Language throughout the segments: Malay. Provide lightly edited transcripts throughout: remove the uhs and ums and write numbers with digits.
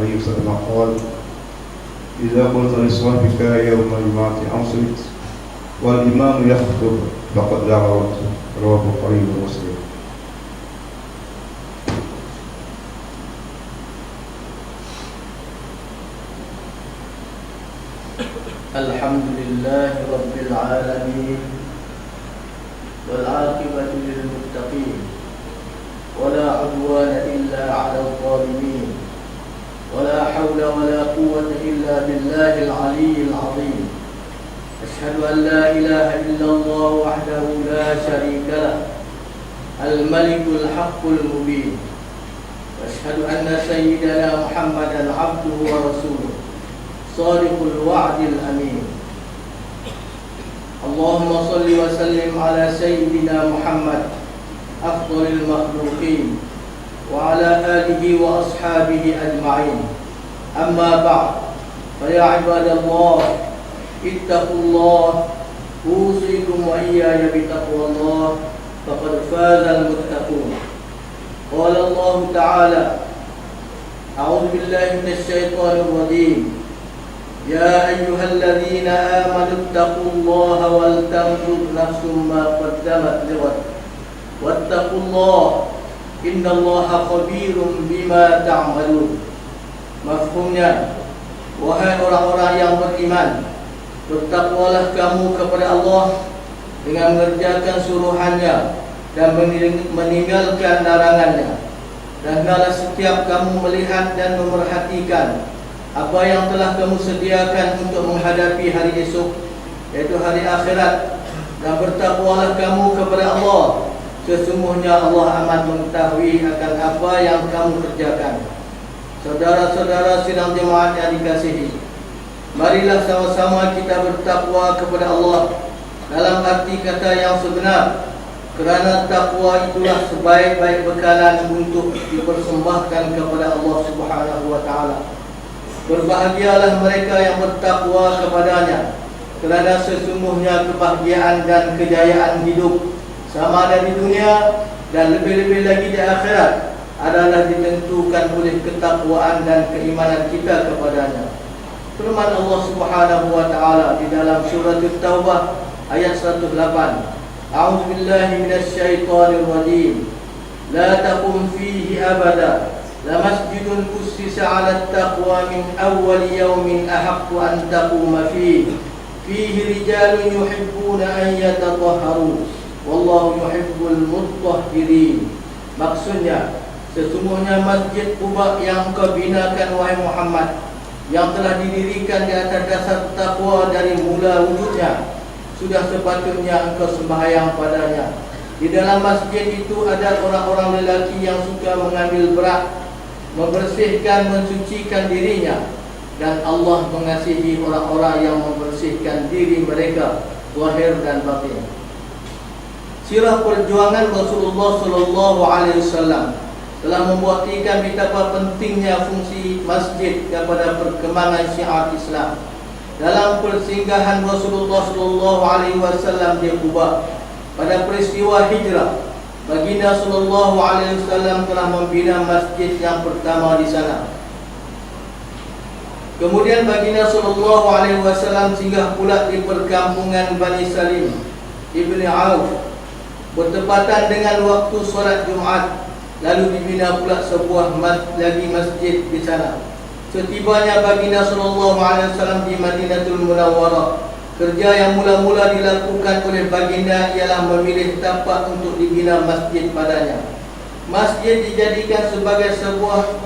عليه وسلم قال: إذا قلت لصاحبك يوم الجمعة أنصت والإمام يخطب فقد دعوت. رواه البخاري ومسلم. الحمد لله رب العالمين والعاقبة للمتقين ولا عدوان إلا على الظالمين ولا حول ولا قوة إلا بالله العلي العظيم. أشهد أن لا إله إلا الله وحده لا شريك له الملك الحق المبين. وأشهد أن سيدنا محمدا عبده ورسوله صادق الوعد الأمين. اللهم صل وسلم على سيدنا محمد أفضل المخلوقين وعلى آله وأصحابه أجمعين. أما بعد، فيا عباد الله اتقوا الله، أوصيكم وإياي بتقوى الله، فقد فاز المتقون. قال الله تعالى: أعوذ بالله من الشيطان الرجيم: يا أيها الذين آمنوا اتقوا الله ولتنظر نفس ما قدمت لغد واتقوا الله إن الله خبير بما تعملون. Mafhumnya, wahai orang-orang yang beriman, bertakwalah kamu kepada Allah dengan mengerjakan suruhannya dan meninggalkan larangannya. Dan hendaklah setiap kamu melihat dan memerhatikan apa yang telah kamu sediakan untuk menghadapi hari esok, yaitu hari akhirat. Dan bertakwalah kamu kepada Allah, sesungguhnya Allah amat mengetahui akan apa yang kamu kerjakan. Saudara-saudara sidang jemaat yang dikasihi, marilah sama-sama kita bertakwa kepada Allah dalam arti kata yang sebenar, kerana takwa itulah sebaik-baik bekalan untuk dipersembahkan kepada Allah Subhanahu wa taala. Berbahagialah mereka yang bertakwa kepadanya, kerana sesungguhnya kebahagiaan dan kejayaan hidup sama ada di dunia dan lebih-lebih lagi di akhirat adalah ditentukan oleh ketakwaan dan keimanan kita kepadanya. Firman Allah Subhanahu wa taala di dalam surah At-Taubah ayat 108: A'udzu billahi minasyaitonir rajim. La taqum fihi abada. La masjidun ussisa 'ala at-taqwa min awwal yawmin ahaqqu an taquma fihi. Fihi rijalun yuhibbuna an yatatahharu. Wallahu yuhibbul mutahhirin. Maksudnya, sesungguhnya Masjid Quba yang kau binakan wahai Muhammad, yang telah didirikan di atas dasar takwa dari mula wujudnya, sudah sepatutnya engkau sembahyang padanya. Di dalam masjid itu ada orang-orang lelaki yang suka mengambil berat, membersihkan, mensucikan dirinya, dan Allah mengasihi orang-orang yang membersihkan diri mereka zahir dan batin. Sirah perjuangan Rasulullah sallallahu alaihi wasallam telah membuktikan betapa pentingnya fungsi masjid kepada perkembangan syiar Islam. Dalam persinggahan Rasulullah sallallahu alaihi wasallam di Quba pada peristiwa hijrah, baginda sallallahu alaihi wasallam telah membina masjid yang pertama di sana. Kemudian baginda sallallahu alaihi wasallam singgah pula di perkampungan Bani Salim Ibni Auf bertepatan dengan waktu solat Jumaat. Lalu dibina pula sebuah masjid di sana. Setibanya baginda sallallahu alaihi wasallam di Madinatul Munawwarah, kerja yang mula-mula dilakukan oleh baginda ialah memilih tapak untuk dibina masjid padanya. Masjid dijadikan sebagai sebuah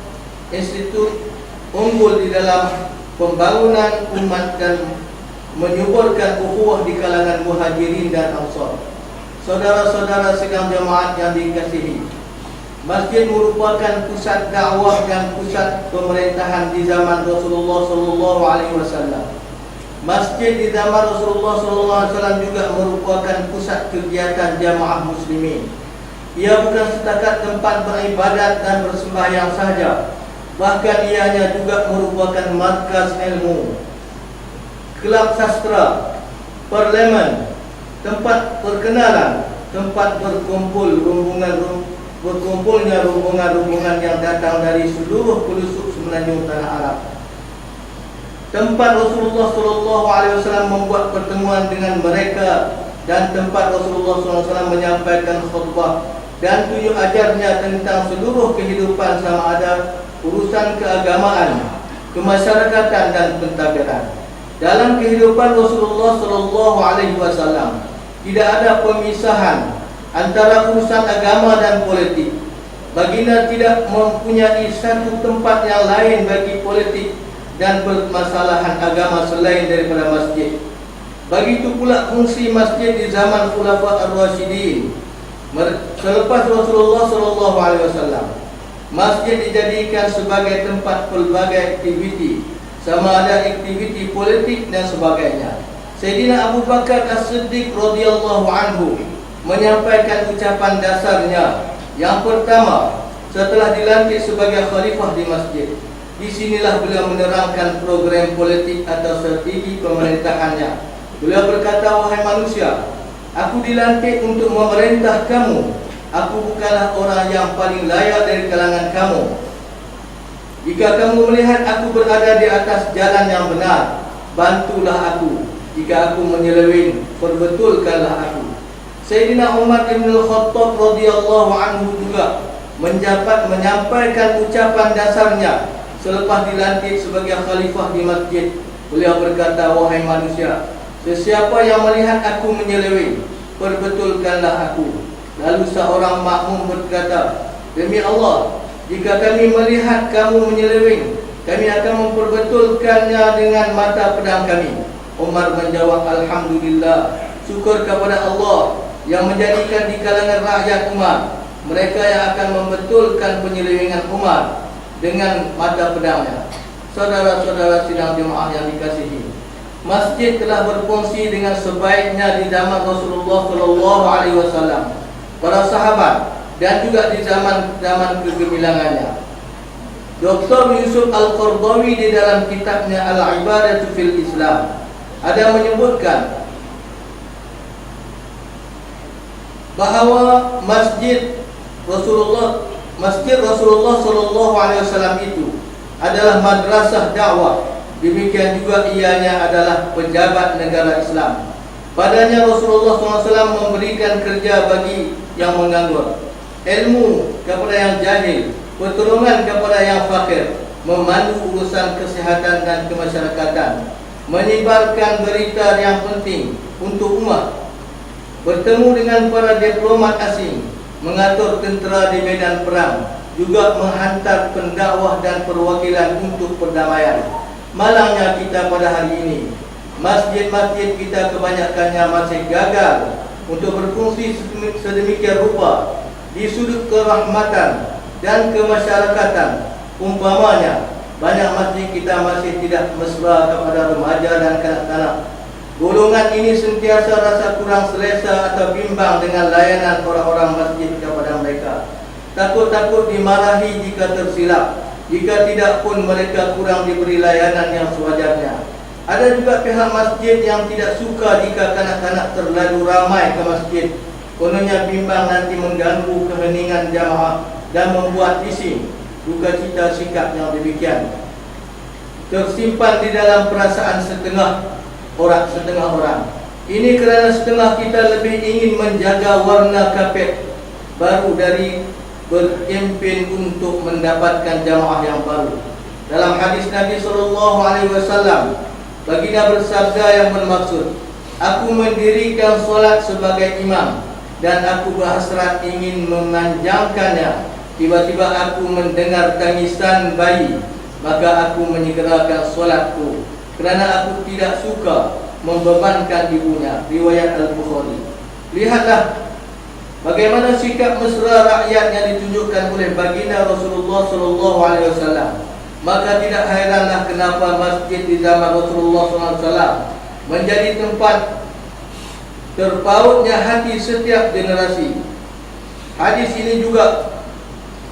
institut unggul di dalam pembangunan umat dan menyuburkan ukhuwah di kalangan muhajirin dan ansar. Saudara-saudara sekalian jemaat yang dikasihi, masjid merupakan pusat dakwah dan pusat pemerintahan di zaman Rasulullah sallallahu alaihi wasallam. Masjid di zaman Rasulullah sallallahu alaihi wasallam juga merupakan pusat kegiatan jamaah muslimin. Ia bukan setakat tempat beribadat dan bersembahyang sahaja, bahkan ianya juga merupakan markas ilmu, kelab sastra, parlimen, tempat perkenalan, tempat berkumpul berkumpulnya rombongan-rombongan yang datang dari seluruh pelosok semenanjung tanah Arab. Tempat Rasulullah SAW membuat pertemuan dengan mereka dan tempat Rasulullah SAW menyampaikan khutbah dan tunjuk ajarnya tentang seluruh kehidupan sama ada urusan keagamaan, kemasyarakatan dan pentadbiran. Dalam kehidupan Rasulullah SAW tidak ada pemisahan antara urusan agama dan politik. Baginda tidak mempunyai satu tempat yang lain bagi politik dan permasalahan agama selain daripada masjid. Begitu pula fungsi masjid di zaman Khulafa Ar-Rasyidin. Selepas Rasulullah SAW, masjid dijadikan sebagai tempat pelbagai aktiviti, sama ada aktiviti politik dan sebagainya. Sayyidina Abu Bakar As-Siddiq radhiyallahu anhu menyampaikan ucapan dasarnya yang pertama setelah dilantik sebagai khalifah di masjid. Di sinilah beliau menerangkan program politik atau strategi pemerintahannya. Beliau berkata, "Wahai manusia, aku dilantik untuk memerintah kamu. Aku bukanlah orang yang paling layak dari kalangan kamu. Jika kamu melihat aku berada di atas jalan yang benar, bantulah aku. Jika aku menyeleweng, perbetulkanlah aku." Sayyidina Umar bin Al-Khattab radhiyallahu anhu juga menyampaikan ucapan dasarnya selepas dilantik sebagai khalifah di masjid. Beliau berkata, "Wahai manusia, sesiapa yang melihat aku menyeleweng, perbetulkanlah aku." Lalu seorang makmum berkata, "Demi Allah, jika kami melihat kamu menyeleweng, kami akan memperbetulkannya dengan mata pedang kami." Umar menjawab, "Alhamdulillah, syukur kepada Allah yang menjadikan di kalangan rakyat Umar mereka yang akan membetulkan penyelewengan Umar dengan mata pedangnya." Saudara-saudara sidang jemaah yang dikasihi, masjid telah berfungsi dengan sebaiknya di zaman Rasulullah SAW, para sahabat dan juga di zaman kegemilangannya. Dr. Yusuf Al-Qardawi di dalam kitabnya Al-Ibadatu fil Islam ada menyebutkan bahawa Masjid Rasulullah SAW itu adalah madrasah dakwah. Demikian juga ianya adalah pejabat negara Islam. Padanya Rasulullah SAW memberikan kerja bagi yang menganggur, ilmu kepada yang jahil, pertolongan kepada yang fakir, memandu urusan kesihatan dan kemasyarakatan, menyebarkan berita yang penting untuk umat, bertemu dengan para diplomat asing, mengatur tentera di medan perang, juga menghantar pendakwah dan perwakilan untuk perdamaian. Malangnya kita pada hari ini, masjid-masjid kita kebanyakannya masih gagal untuk berfungsi sedemikian rupa di sudut kerahmatan dan kemasyarakatan. Umpamanya, banyak masjid kita masih tidak mesra kepada remaja dan kanak-kanak. Golongan ini sentiasa rasa kurang selesa atau bimbang dengan layanan orang-orang masjid kepada mereka. Takut-takut dimarahi jika tersilap. Jika tidak pun mereka kurang diberi layanan yang sewajarnya. Ada juga pihak masjid yang tidak suka jika kanak-kanak terlalu ramai ke masjid. Kononnya bimbang nanti mengganggu keheningan jamaah dan membuat bising. Duka cita sikap yang demikian tersimpan di dalam perasaan setengah orang. Ini kerana setengah kita lebih ingin menjaga warna kapet baru dari berkempen untuk mendapatkan jamaah yang baru. Dalam hadis Nabi SAW, baginda bersabda yang bermaksud, "Aku mendirikan solat sebagai imam dan aku berhasrat ingin memanjangkannya. Tiba-tiba aku mendengar tangisan bayi, maka aku menyegerakan solatku kerana aku tidak suka membebankan ibunya." Riwayat Al-Bukhari. Lihatlah bagaimana sikap mesra rakyat yang ditunjukkan oleh baginda Rasulullah SAW. Maka tidak heranlah kenapa masjid di zaman Rasulullah SAW menjadi tempat terpautnya hati setiap generasi. Hadis ini juga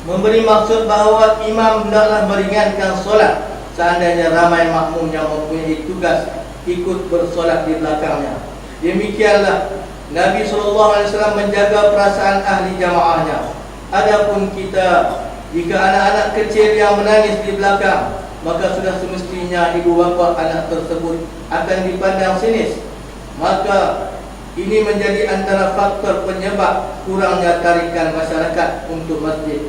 memberi maksud bahawa imam hendaklah meringankan solat seandainya ramai makmum yang mempunyai tugas ikut bersolat di belakangnya. Demikianlah Nabi SAW menjaga perasaan ahli jamaahnya. Adapun kita, jika anak-anak kecil yang menangis di belakang, maka sudah semestinya ibu bapa anak tersebut akan dipandang sinis. Maka ini menjadi antara faktor penyebab kurangnya tarikan masyarakat untuk masjid.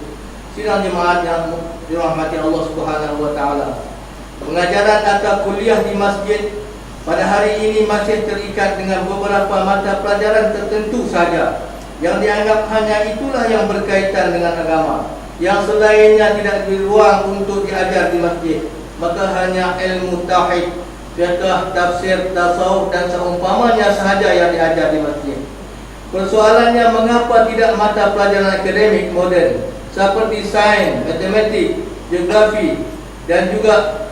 Sidang jemaat yang dirahmati Allah Subhanahu wa taala. Pengajaran atau kuliah di masjid pada hari ini masih terikat dengan beberapa mata pelajaran tertentu saja, yang dianggap hanya itulah yang berkaitan dengan agama. Yang selainnya tidak diberi ruang untuk diajar di masjid. Maka hanya ilmu tauhid, fiqh, tafsir, tasawuf dan seumpamanya sahaja yang diajar di masjid. Persoalannya, mengapa tidak mata pelajaran akademik moden seperti sains, matematik, geografi dan juga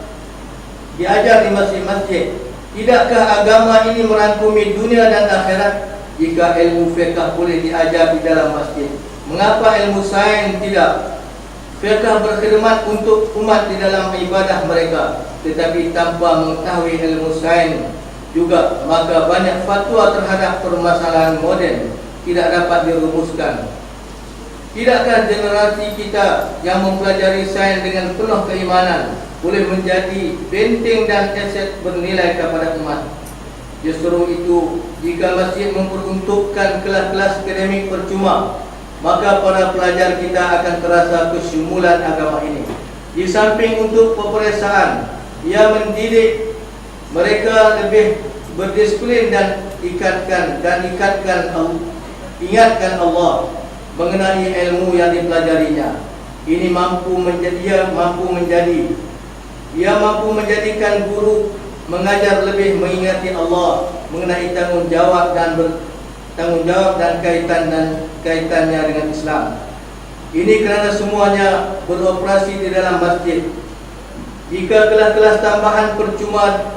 diajar di masjid-masjid? Tidakkah agama ini merangkumi dunia dan akhirat? Jika ilmu fiqh boleh diajar di dalam masjid, mengapa ilmu sains tidak? Fiqh berkhidmat untuk umat di dalam ibadah mereka, tetapi tanpa mengetahui ilmu sains juga, maka banyak fatwa terhadap permasalahan moden tidak dapat dirumuskan. Tidakkah generasi kita yang mempelajari sains dengan penuh keimanan boleh menjadi benteng dan aset bernilai kepada umat? Justru itu, jika masjid memperuntukkan kelas-kelas akademik percuma, maka para pelajar kita akan terasa kesyumulan agama ini. Di samping untuk peperiksaan, ia mendidik mereka lebih berdisiplin dan ingatkan Allah mengenai ilmu yang dipelajarinya. Ini mampu menjadikan guru mengajar lebih mengingati Allah mengenai tanggung jawab dan kaitannya dengan Islam. Ini kerana semuanya beroperasi di dalam masjid. Jika kelas-kelas tambahan percuma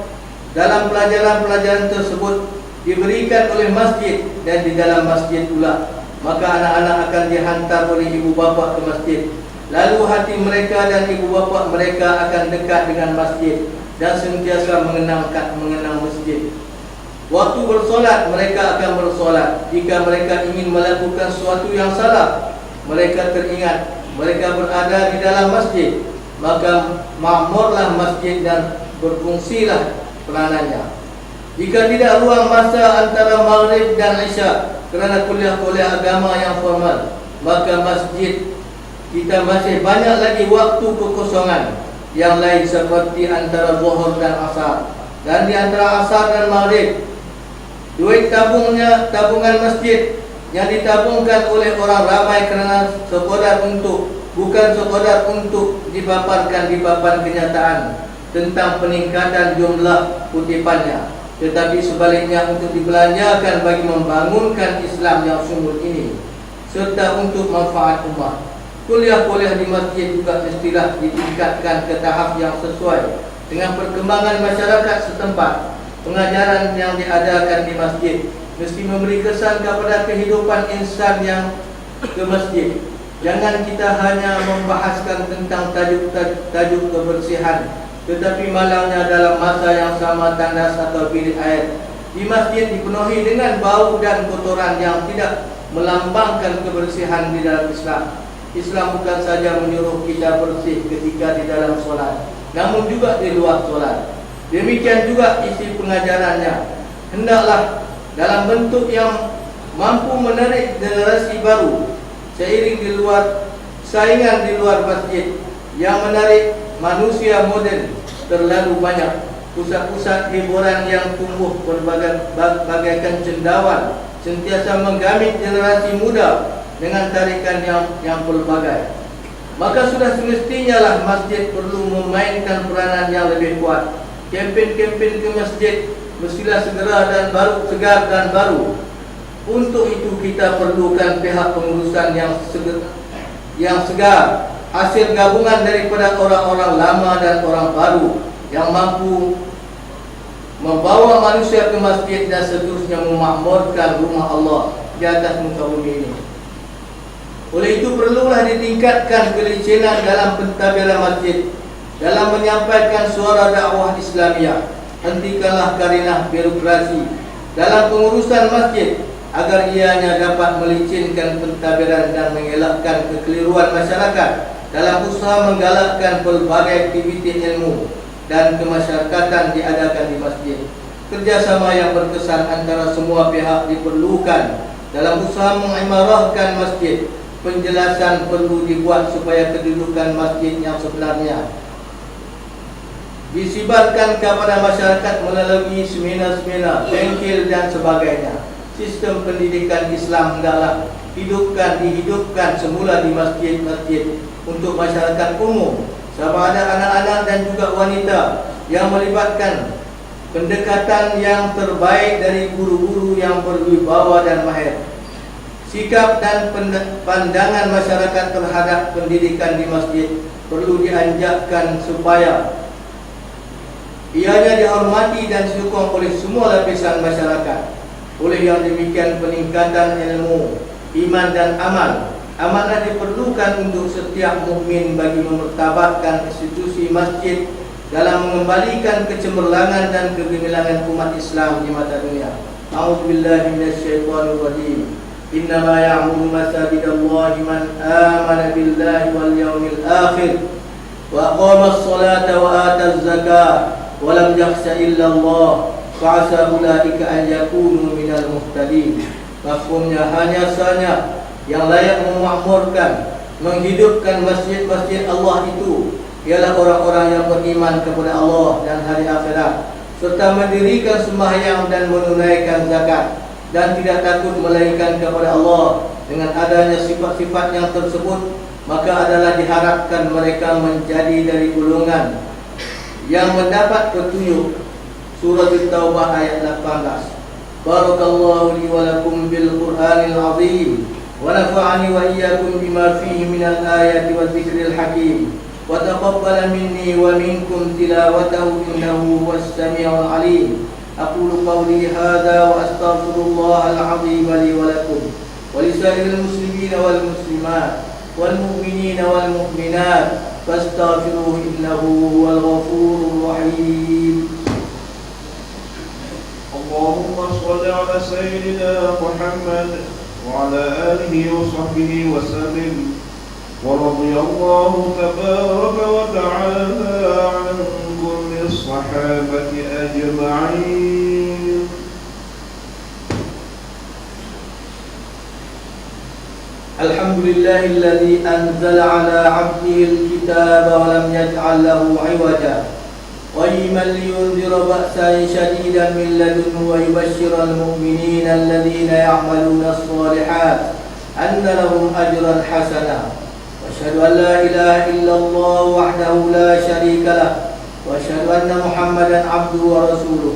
dalam pelajaran-pelajaran tersebut diberikan oleh masjid dan di dalam masjid pula, maka anak-anak akan dihantar oleh ibu bapa ke masjid. Lalu hati mereka dan ibu bapa mereka akan dekat dengan masjid dan sentiasa mengenang masjid. Waktu bersolat, mereka akan bersolat. Jika mereka ingin melakukan sesuatu yang salah, mereka teringat mereka berada di dalam masjid, maka makmurlah masjid dan berfungsilah peranannya. Jika tidak ruang masa antara maghrib dan isya kerana kuliah-kuliah agama yang formal, maka masjid kita masih banyak lagi waktu kekosongan yang lain seperti antara zuhur dan asar, dan di antara asar dan maghrib. Duit tabungan masjid yang ditabungkan oleh orang ramai kerana bukan sekadar untuk dipaparkan di papan kenyataan tentang peningkatan jumlah kutipannya, tetapi sebaliknya untuk dibelanjakan bagi membangunkan Islam yang sungguh ini serta untuk manfaat umat. Kuliah-kuliah di masjid juga mestilah ditingkatkan ke tahap yang sesuai dengan perkembangan masyarakat setempat. Pengajaran yang diadakan di masjid mesti memberi kesan kepada kehidupan insan yang ke masjid. Jangan kita hanya membahaskan tentang tajuk kebersihan, tetapi malangnya dalam masa yang sama tandas atau bilik air di masjid dipenuhi dengan bau dan kotoran yang tidak melambangkan kebersihan di dalam Islam. Islam bukan saja menyuruh kita bersih ketika di dalam solat, namun juga di luar solat. Demikian juga isi pengajarannya hendaklah dalam bentuk yang mampu menarik generasi baru. Seiring saingan di luar masjid yang menarik manusia moden terlalu banyak, pusat-pusat hiburan yang tumbuh bagaikan cendawan sentiasa menggamit generasi muda dengan tarikan yang pelbagai. Maka sudah semestinya lah masjid perlu memainkan peranan yang lebih kuat. Kempen-kempen ke masjid mestilah segar dan baru. Untuk itu kita perlukan pihak pengurusan yang segar, hasil gabungan daripada orang-orang lama dan orang baru yang mampu membawa manusia ke masjid dan seterusnya memakmurkan rumah Allah di atas muka bumi ini. Oleh itu perlulah ditingkatkan kelicinan dalam pentadbiran masjid. Dalam menyampaikan suara dakwah Islamiyah, hentikanlah karinah birokrasi dalam pengurusan masjid. agar ianya dapat melicinkan pentadbiran dan mengelakkan kekeliruan masyarakat dalam usaha menggalakkan pelbagai aktiviti ilmu dan kemasyarakatan diadakan di masjid. Kerjasama yang berkesan antara semua pihak diperlukan dalam usaha mengimarahkan masjid. Penjelasan perlu dibuat supaya kedudukan masjid yang sebenarnya disibarkan kepada masyarakat melalui seminar-seminar, bengkel dan sebagainya. Sistem pendidikan Islam hendaklah dihidupkan semula di masjid-masjid untuk masyarakat umum, sama ada anak-anak dan juga wanita, yang melibatkan pendekatan yang terbaik dari guru-guru yang berwibawa dan mahir. Sikap dan pandangan masyarakat terhadap pendidikan di masjid perlu dianjakkan supaya ianya dihormati dan disokong oleh semua lapisan masyarakat. Oleh yang demikian, peningkatan ilmu, iman dan amal amanah diperlukan untuk setiap mukmin bagi memertabatkan institusi masjid dalam mengembalikan kecemerlangan dan kegemilangan umat Islam di mata dunia. A'udzubillahi minasyaitonirrajim. Innama ya'muru masajidallahi man amana billahi wal yawmil akhir wa aqama as-salata wa ata az-zakata wa lam yakhsha illa Allah fa'asa ulaika an yakunu minal muhtadin. Mafhumnya, hanya saja yang layak memakmurkan, menghidupkan masjid-masjid Allah itu ialah orang-orang yang beriman kepada Allah dan hari akhirat, serta mendirikan sembahyang dan menunaikan zakat, dan tidak takut melainkan kepada Allah. Dengan adanya sifat-sifat yang tersebut, maka adalah diharapkan mereka menjadi dari golongan yang mendapat petunjuk. Surah At-Taubah ayat 18. Barakallahu li wa lakum bil Qur'anil azim wa nafa'ani wa iyyakum bima fihi minal ayati wa dzikril hakim wa taqabbala minni wa minkum tilawatahu innahu huwas samiul alim. Aqulu qawli hadza wa astaghfirullahal azim li wa lakum wa lisairil muslimin wal muslimat wal mu'minin wal mu'minat fastaghfiruhu innahu huwal ghafurur rahim. Allahumma shalli ala sayyidina Muhammad wa ala alihi wa sahbihi wa sallim. ورضي الله تبارك وتعالى عن كل الصحابة أجمعين. الحمد لله الذي أنزل على عبده الكتاب ولم يجعل له عوجا قيما لينذر بأسا شديدا من لدنه ويبشر المؤمنين الذين يعملون الصالحات أن لهم أجرا حسنا. وأشهد أن لا إله إلا الله وحده لا شريك له وأشهد أن محمدا عبده ورسوله.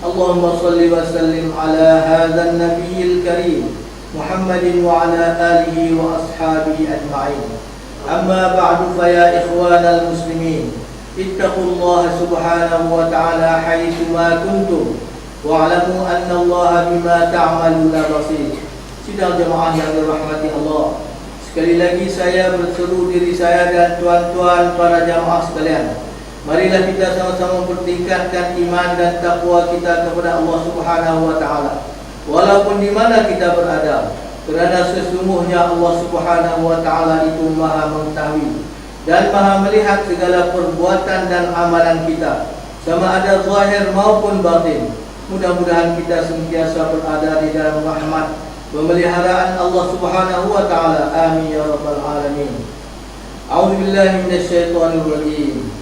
اللهم صل وسلم على هذا النبي الكريم محمد وعلى آله وأصحابه أجمعين. أما بعد، فيا إخوان المسلمين، اتقوا الله سبحانه وتعالى حيثما كنتم واعلموا أن الله بما تعملون بصير. Sidang jemaah yang dirahmati Allah, sekali lagi saya berseru diri saya dan tuan-tuan para jamaah sekalian, marilah kita sama-sama bertingkatkan iman dan takwa kita kepada Allah Subhanahu wa taala walaupun di mana kita berada, kerana sesungguhnya Allah Subhanahu wa taala itu Maha mengetahui dan Maha melihat segala perbuatan dan amalan kita, sama ada zahir maupun batin. Mudah-mudahan kita sentiasa berada di dalam rahmat pemeliharaan Allah Subhanahu wa taala. Amin ya rabbal alamin. A'udzu billahi minasyaitonir rajim.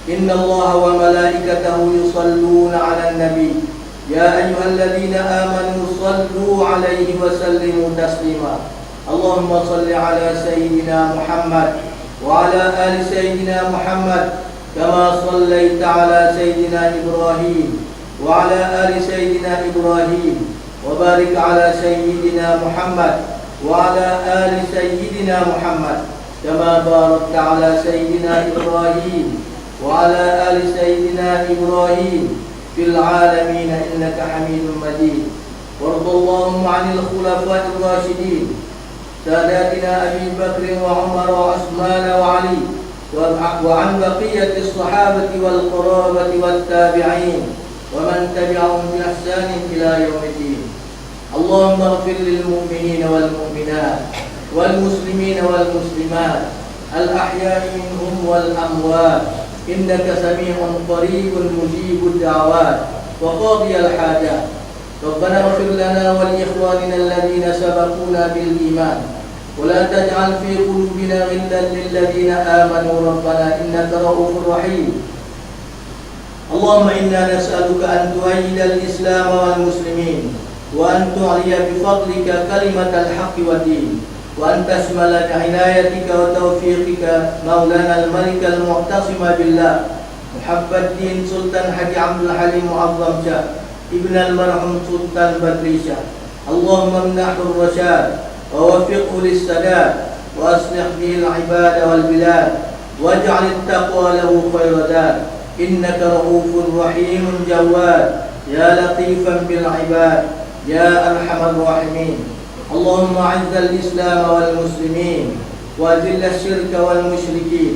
Innallaha wa malaikatahu yusholluna 'alan nabi. Ya ayyuhalladzina amanu shallu 'alaihi wa sallimu taslima. Allahumma shalli 'ala sayyidina Muhammad wa 'ala ali sayyidina Muhammad kama shallaita 'ala sayyidina Ibrahim wa 'ala ali sayyidina Ibrahim. وبارك على سيدنا محمد وعلى آل سيدنا محمد كما باركت على سيدنا إبراهيم وعلى آل سيدنا إبراهيم في العالمين إنك حميد مجيد. وارض اللهم عن الخلفاء الراشدين ساداتنا أبي بكر وعمر وعثمان وعلي وعن بقية الصحابة والقرابة والتابعين ومن تبعهم بإحسان إلى يوم الدين. اللهم اغفر للمؤمنين والمؤمنات والمسلمين والمسلمات الأحياء منهم والأموات إنك سميع قريب مجيب الدعوات وقاضي الحاجات. ربنا اغفر لنا ولإخواننا الذين سبقونا بالإيمان ولا تجعل في قلوبنا غلا للذين آمنوا ربنا إنك رؤوف رحيم. اللهم إنا نسألك أن تؤيد الإسلام والمسلمين وأن تعلي بفضلك كلمة الحق والدين وأن تشمل بعنايتك وتوفيقك مولانا الملك المعتصم بالله محب الدين سلطان حاجي عبد الحليم معظم شاه ابن المرحوم سلطان بدري شاه. اللهم امنحه الرشاد ووفقه للسداد وأصلح به العباد والبلاد واجعل التقوى له خير داد إنك رؤوف رحيم جواد يا لطيفا بالعباد يا أرحم الراحمين. اللهم أعز الإسلام والمسلمين وأذل الشرك والمشركين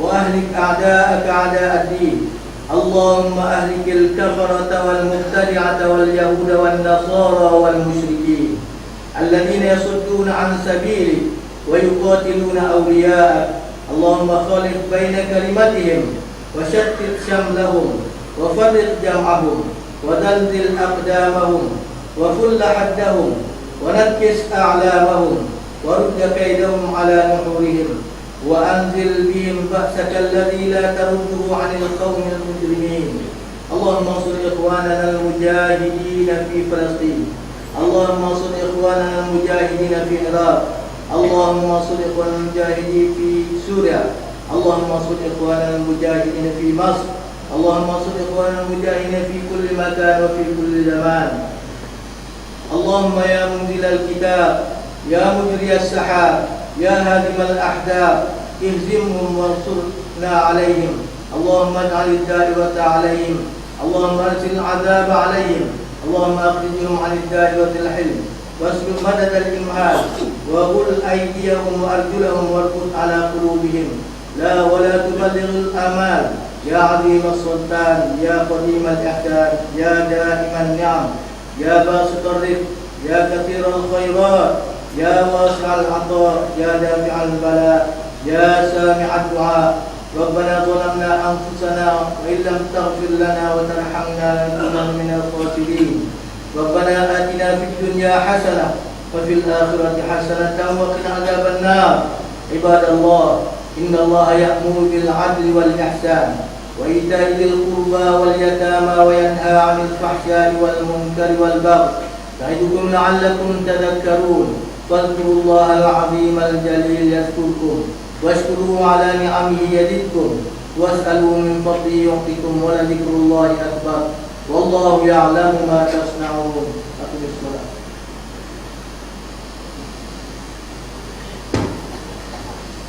وأهلك أعداءك أعداء الدين. اللهم أهلك الكفرة والمبتدعة واليهود والنصارى والمشركين الذين يصدون عن سبيلك ويقاتلون أولياءك. اللهم خالف بين كلمتهم وشتت شملهم وفرق جمعهم ودلدل أقدامهم وفل حدهم ونكس أعلامهم ورد كيدهم على نحورهم وأنزل بهم بأسك الذي لا ترده عن القوم المجرمين. اللهم انصر إخواننا المجاهدين في فلسطين. اللهم انصر إخواننا المجاهدين في العراق. اللهم انصر إخواننا المجاهدين في سوريا. اللهم انصر إخواننا المجاهدين في مصر. اللهم انصر إخواننا المجاهدين في كل مكان وفي كل زمان. اللهم يا منزل الكتاب يا مجري السحاب يا هادم الأحزاب اهزمهم وانصرنا عليهم. اللهم اجعل الدائرة عليهم. اللهم ارسل العذاب عليهم. اللهم اخرجهم عن الدائرة الحلم واسلك مدد الإمهال وغل أيديهم وأرجلهم واربط على قلوبهم لا ولا تبلغ الآمال يا عظيم السلطان يا قديم الإحسان يا دائم النعم يا باسط الرزق يا كثير الخيرات يا واسع العطاء يا دافع البلاء يا سامع الدعاء. ربنا ظلمنا أنفسنا وإن لم تغفر لنا وترحمنا لنكونن من الخاسرين. ربنا آتنا في الدنيا حسنة وفي الآخرة حسنة وقنا عذاب النار. عباد الله إن الله يأمر بالعدل والإحسان وإيتاء ذي القربى واليتامى وينهى عن الفحشاء والمنكر والبغي يعظكم لعلكم تذكرون. فاذكروا الله العظيم الجليل يذكركم واشكروه على نعمه يزدكم واسألوا من فضله يعطكم ولذكر الله أكبر والله يعلم ما تصنعون.